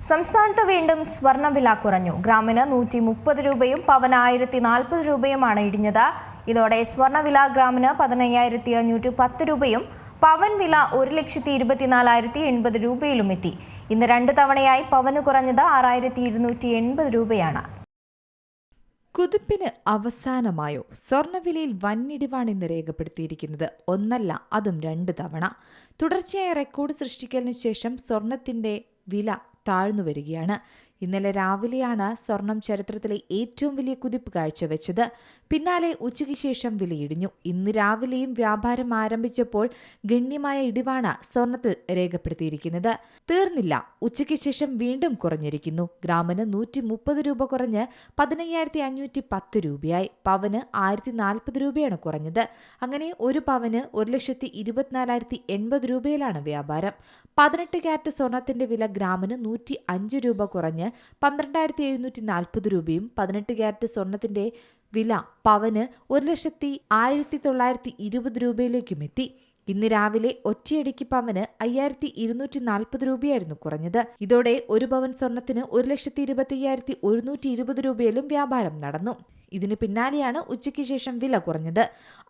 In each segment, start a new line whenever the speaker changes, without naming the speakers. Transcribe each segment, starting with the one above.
സംസ്ഥാനത്ത് വീണ്ടും സ്വർണ്ണവില കുറഞ്ഞു. ഗ്രാമിന് 130 രൂപയും പവന് 1040 രൂപയുമാണ് ഇടിഞ്ഞത്. ഇതോടെ സ്വർണ്ണവില ഗ്രാമിന് 15,510 രൂപയും പവൻ വില 1,24,080 രൂപയിലും എത്തി. ഇന്ന് 2 തവണയായി പവന് കുറഞ്ഞത് 6,280 രൂപയാണ്.
കുതിപ്പിന് അവസാനമായോ? സ്വർണ്ണവിലയിൽ വന്നിടിവാണ് ഇന്ന് രേഖപ്പെടുത്തിയിരിക്കുന്നത്. ഒന്നല്ല, അതും 2 തവണ. തുടർച്ചയായ റെക്കോർഡ് സൃഷ്ടിക്കലിന് ശേഷം സ്വർണത്തിന്റെ വില താഴ്ന്നു വരികയാണ്. ഇന്നലെ രാവിലെയാണ് സ്വർണം ചരിത്രത്തിലെ ഏറ്റവും വലിയ കുതിപ്പ് കാഴ്ചവെച്ചത്. പിന്നാലെ ഉച്ചയ്ക്ക് ശേഷം വിലയിടിഞ്ഞു. ഇന്ന് രാവിലെയും വ്യാപാരം ആരംഭിച്ചപ്പോൾ ഗണ്യമായ ഇടിവാണ് സ്വർണത്തിൽ രേഖപ്പെടുത്തിയിരിക്കുന്നത്. തീർന്നില്ല, ഉച്ചയ്ക്ക് ശേഷം വീണ്ടും കുറഞ്ഞിരിക്കുന്നു. ഗ്രാമിന് 130 രൂപ കുറഞ്ഞ് 15,510 രൂപയായി. പവന് 1040 രൂപയാണ് കുറഞ്ഞത്. അങ്ങനെ ഒരു പവന് 1,24,080 രൂപയിലാണ് വ്യാപാരം. 18 ക്യാരറ്റ് സ്വർണത്തിന്റെ വില ഗ്രാമിന് 105 രൂപ കുറഞ്ഞ് 12,740 രൂപയും 18 ക്യാരറ്റ് സ്വർണത്തിന്റെ വില പവന് 1,01,920 രൂപയിലേക്കും എത്തി. ഇന്ന് രാവിലെ ഒറ്റയടിക്ക് പവന് 5,240 രൂപയായിരുന്നു കുറഞ്ഞത്. ഇതോടെ ഒരു പവൻ സ്വർണത്തിന് 1,25,120 രൂപയിലും വ്യാപാരം നടന്നു. ഇതിന് പിന്നാലെയാണ് ഉച്ചയ്ക്ക് ശേഷം വില കുറഞ്ഞത്.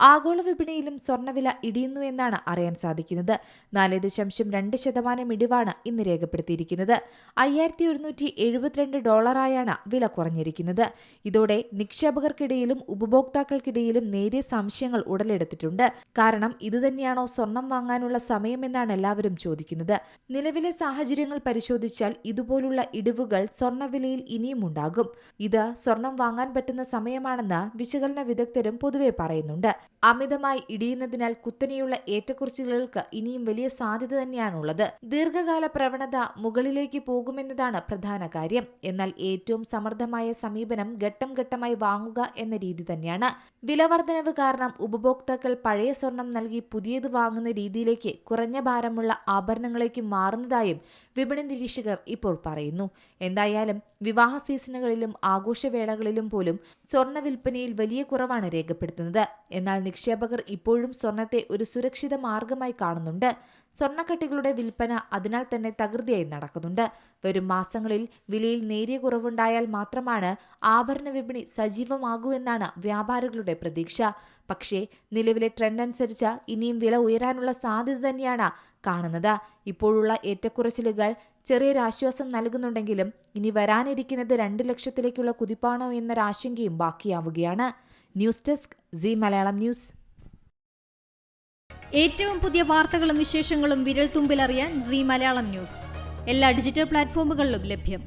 ആഗോള വിപണിയിലും സ്വർണ്ണവില ഇടിയുന്നു എന്നാണ് അറിയാൻ സാധിക്കുന്നത്. 4.2% ഇടിവാണ് ഇന്ന് രേഖപ്പെടുത്തിയിരിക്കുന്നത്. $5,172 വില കുറഞ്ഞിരിക്കുന്നത്. ഇതോടെ നിക്ഷേപകർക്കിടയിലും ഉപഭോക്താക്കൾക്കിടയിലും നേരിയ സംശയങ്ങൾ ഉടലെടുത്തിട്ടുണ്ട്. കാരണം ഇതുതന്നെയാണോ സ്വർണം വാങ്ങാനുള്ള സമയമെന്നാണ് എല്ലാവരും ചോദിക്കുന്നത്. നിലവിലെ സാഹചര്യങ്ങൾ പരിശോധിച്ചാൽ ഇതുപോലുള്ള ഇടിവുകൾ സ്വർണ്ണവിലയിൽ ഇനിയും ഉണ്ടാകും. ഇത് സ്വർണം വാങ്ങാൻ പറ്റുന്ന സമയമാണെന്ന് വിശകലന വിദഗ്ധരും പൊതുവെ പറയുന്നുണ്ട്. അമിതമായി ഇടിയുന്നതിനാൽ കുത്തനെയുള്ള ഏറ്റക്കുറച്ചിലുകൾക്ക് ഇനിയും വലിയ സാധ്യത തന്നെയാണുള്ളത്. ദീർഘകാല പ്രവണത മുകളിലേക്ക് പോകുമെന്നതാണ് പ്രധാന കാര്യം. എന്നാൽ ഏറ്റവും സമർത്ഥമായ സമീപനം ഘട്ടം ഘട്ടമായി വാങ്ങുക എന്ന രീതി തന്നെയാണ്. വിലവർദ്ധനവ് കാരണം ഉപഭോക്താക്കൾ പഴയ സ്വർണം നൽകി പുതിയത് വാങ്ങുന്ന രീതിയിലേക്ക് കുറഞ്ഞ ഭാരമുള്ള ആഭരണങ്ങളിലേക്ക് മാറുന്നതായും വിപണി നിരീക്ഷകർ ഇപ്പോൾ പറയുന്നു. എന്തായാലും വിവാഹ സീസണുകളിലും ആഘോഷവേളകളിലും പോലും സ്വർണ്ണ വിൽപ്പനയിൽ വലിയ കുറവാണ് രേഖപ്പെടുത്തുന്നത്. എന്നാൽ നിക്ഷേപകർ ഇപ്പോഴും സ്വർണത്തെ ഒരു സുരക്ഷിത മാർഗമായി കാണുന്നുണ്ട്. സ്വർണ്ണക്കട്ടികളുടെ വിൽപ്പന അതിനാൽ തന്നെ തകൃതിയായി നടക്കുന്നുണ്ട്. വരും മാസങ്ങളിൽ വിലയിൽ നേരിയ കുറവുണ്ടായാൽ മാത്രമാണ് ആഭരണ വിപണി സജീവമാകൂ എന്നാണ് വ്യാപാരികളുടെ പ്രതീക്ഷ. പക്ഷേ നിലവിലെ ട്രെൻഡ് അനുസരിച്ച് ഇനിയും വില ഉയരാനുള്ള സാധ്യത തന്നെയാണ് കാണുന്നത്. ഇപ്പോഴുള്ള ഏറ്റക്കുറച്ചിലുകൾ ചെറിയൊരാശ്വാസം നൽകുന്നുണ്ടെങ്കിലും ഇനി വരാനിരിക്കുന്നത് 2 ലക്ഷത്തിലേക്കുള്ള കുതിപ്പാണോ എന്നൊരാശങ്കയും ബാക്കിയാവുകയാണ്. News desk Zee Malayalam news.
ഏറ്റവും പുതിയ വാർത്തകളും വിശേഷങ്ങളും വിരൽ തുമ്പിലറിയാൻ സീ മലയാളം ന്യൂസ് എല്ലാ ഡിജിറ്റൽ പ്ലാറ്റ്ഫോമുകളിലും ലഭ്യം.